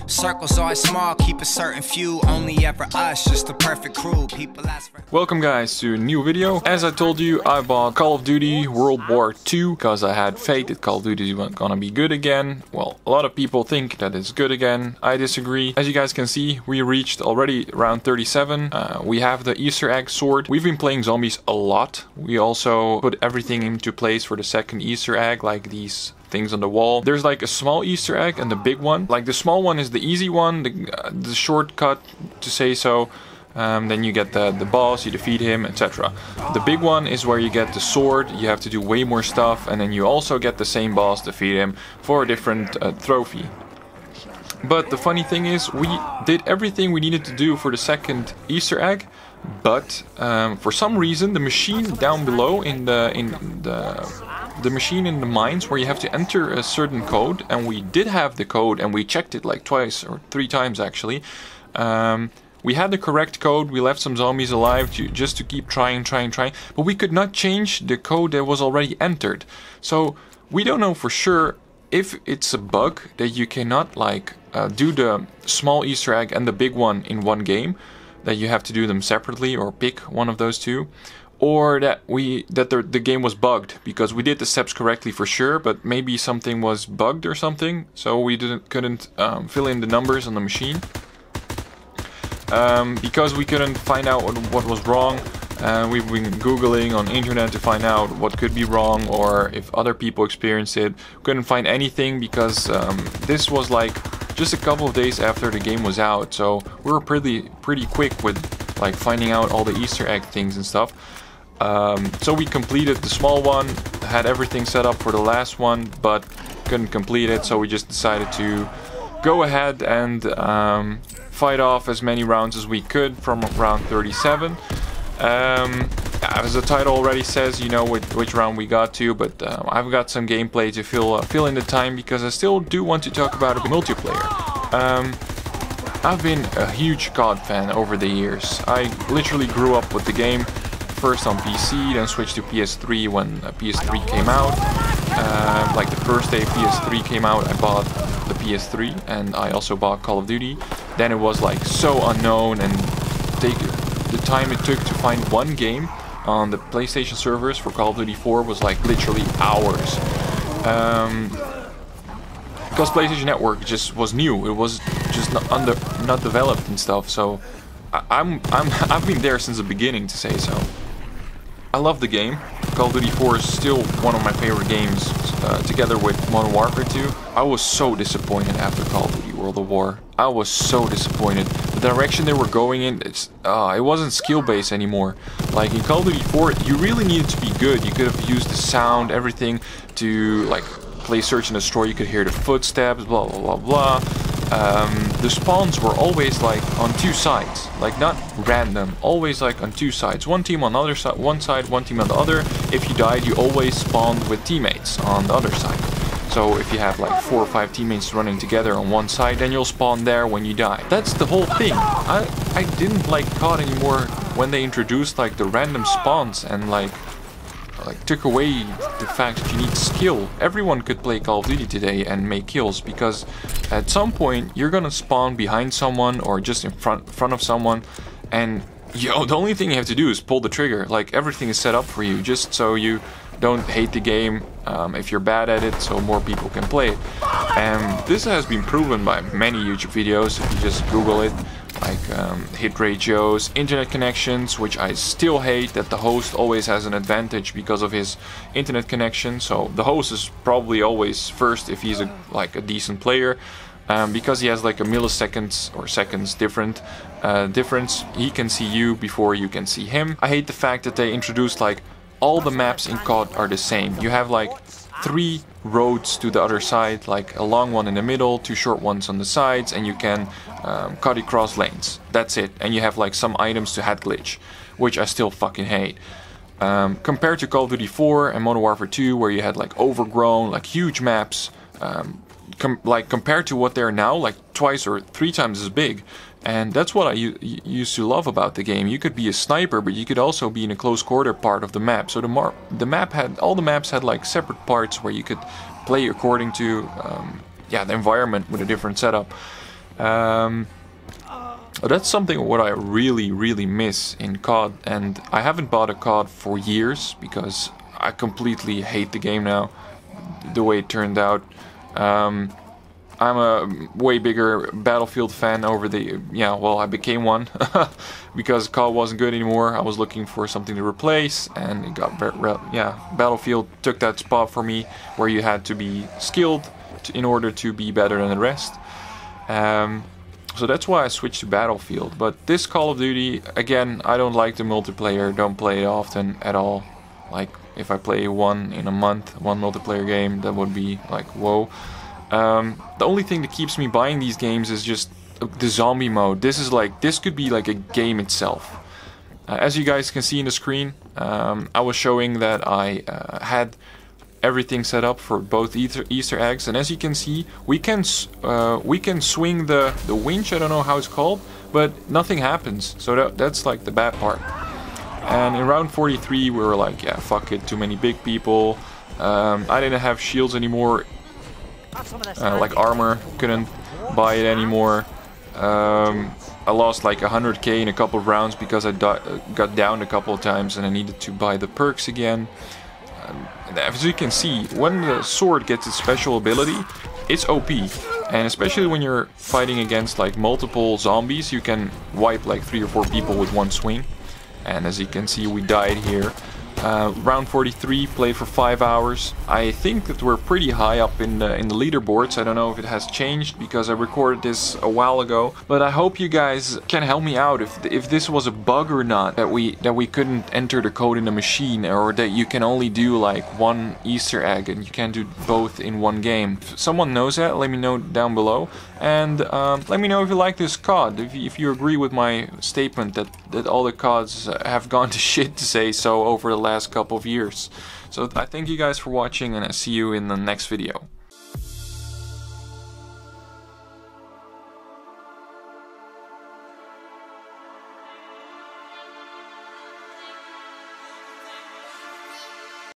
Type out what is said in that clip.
Circles always small, keep a certain few, only ever us, just the perfect crew. People ask for... Welcome guys to a new video. As I told you, I bought Call of Duty World War II because I had faith that Call of Duty was gonna be good again. Well, a lot of people think that it's good again. I disagree. As you guys can see, we reached already round 37. We have the Easter egg sword. We've been playing zombies a lot. We also put everything into place for the second Easter egg, like these things on the wall. There's like a small Easter egg and the big one. Like the small one is the easy one, the shortcut to say so. Then you get the boss, you defeat him, etc. The big one is where you get the sword, you have to do way more stuff, and then you also get the same boss, defeat him, for a different trophy. But the funny thing is, we did everything we needed to do for the second Easter egg, but for some reason the machine down below in the machine in the mines where you have to enter a certain code, and we did have the code and we checked it like twice or 3 times actually. We had the correct code, we left some zombies alive just to keep trying, but we could not change the code that was already entered. So we don't know for sure if it's a bug that you cannot like do the small Easter egg and the big one in one game, that you have to do them separately or pick one of those two, or that the game was bugged because we did the steps correctly for sure, but maybe something was bugged or something, so we couldn't fill in the numbers on the machine. Because we couldn't find out what was wrong. We've been googling on internet to find out what could be wrong or if other people experienced it. Couldn't find anything because this was like just a couple of days after the game was out, so we were pretty quick with like finding out all the Easter egg things and stuff. So we completed the small one, had everything set up for the last one, but couldn't complete it, so we just decided to go ahead and fight off as many rounds as we could from round 37. As the title already says, you know which round we got to, but I've got some gameplay to fill in the time because I still do want to talk about the multiplayer. I've been a huge CoD fan over the years. I literally grew up with the game, first on PC, then switched to PS3 when PS3 came out. Like the first day PS3 came out, I bought the PS3 and I also bought Call of Duty. Then it was like so unknown, and the time it took to find one game on the PlayStation servers for Call of Duty 4 was like literally hours. Because PlayStation Network just was new, it was just not developed and stuff. So I've been there since the beginning, to say so. I love the game. Call of Duty 4 is still one of my favorite games, together with Modern Warfare 2. I was so disappointed after Call of Duty World at War. I was so disappointed. The direction they were going in, it wasn't skill-based anymore. Like in Call of Duty 4, you really needed to be good. You could have used the sound, everything, to like play search and destroy. You could hear the footsteps, blah blah blah blah. The spawns were always like on 2 sides, like not random, always like on 2 sides. One team on the other side, one side, one team on the other. If you died, you always spawned with teammates on the other side. So if you have like 4 or 5 teammates running together on one side, then you'll spawn there when you die. That's the whole thing. I didn't like CoD anymore when they introduced like the random spawns and like took away the fact that you need skill. Everyone could play Call of Duty today and make kills, because at some point you're gonna spawn behind someone or just in front of someone, and the only thing you have to do is pull the trigger. Like everything is set up for you just so you don't hate the game if you're bad at it, so more people can play it. And this has been proven by many YouTube videos. If you just Google it, like hit ratios, internet connections, which I still hate that the host always has an advantage because of his internet connection. So the host is probably always first if he's like a decent player, because he has like a milliseconds or seconds difference. He can see you before you can see him. I hate the fact that they introduced like all the maps in CoD are the same. You have like 3 roads to the other side, like a long one in the middle, 2 short ones on the sides, and you can cut across lanes. That's it. And you have like some items to head glitch, which I still fucking hate. Compared to Call of Duty 4 and Modern Warfare 2, where you had like overgrown, like huge maps, compared to what they're now, like twice or 3 times as big. And that's what I used to love about the game. You could be a sniper, but you could also be in a close quarter part of the map. So all the maps had like separate parts where you could play according to yeah, the environment with a different setup. That's something what I really miss in CoD, and I haven't bought a CoD for years because I completely hate the game now, the way it turned out. I'm a way bigger Battlefield fan over the... yeah, well, I became one because CoD wasn't good anymore. I was looking for something to replace, and it got... yeah, Battlefield took that spot for me where you had to be skilled in order to be better than the rest. So that's why I switched to Battlefield. But this Call of Duty, again, I don't like the multiplayer, don't play it often at all. Like, if I play one in a month, one multiplayer game, that would be like, whoa. The only thing that keeps me buying these games is just the zombie mode. This could be like a game itself. As you guys can see in the screen, I was showing that I had everything set up for both Easter eggs, and as you can see, we can swing the winch. I don't know how it's called, but nothing happens. So that's like the bad part. And in round 43, we were like, yeah, fuck it, too many big people. I didn't have shields anymore. Like armor, couldn't buy it anymore. I lost like 100k in a couple of rounds because I got downed a couple of times and I needed to buy the perks again. As you can see, when the sword gets its special ability, it's OP. And especially when you're fighting against like multiple zombies, you can wipe like 3 or 4 people with one swing. And as you can see, we died here. Round 43, played for 5 hours. I think that we're pretty high up in the leaderboards. I don't know if it has changed because I recorded this a while ago. But I hope you guys can help me out if this was a bug or not, that we couldn't enter the code in the machine, or that you can only do like one Easter egg and you can't do both in one game. If someone knows that, let me know down below. And let me know if you like this CoD, if you agree with my statement that all the CoDs have gone to shit, to say so, over the last couple of years. So I thank you guys for watching, and I see you in the next video.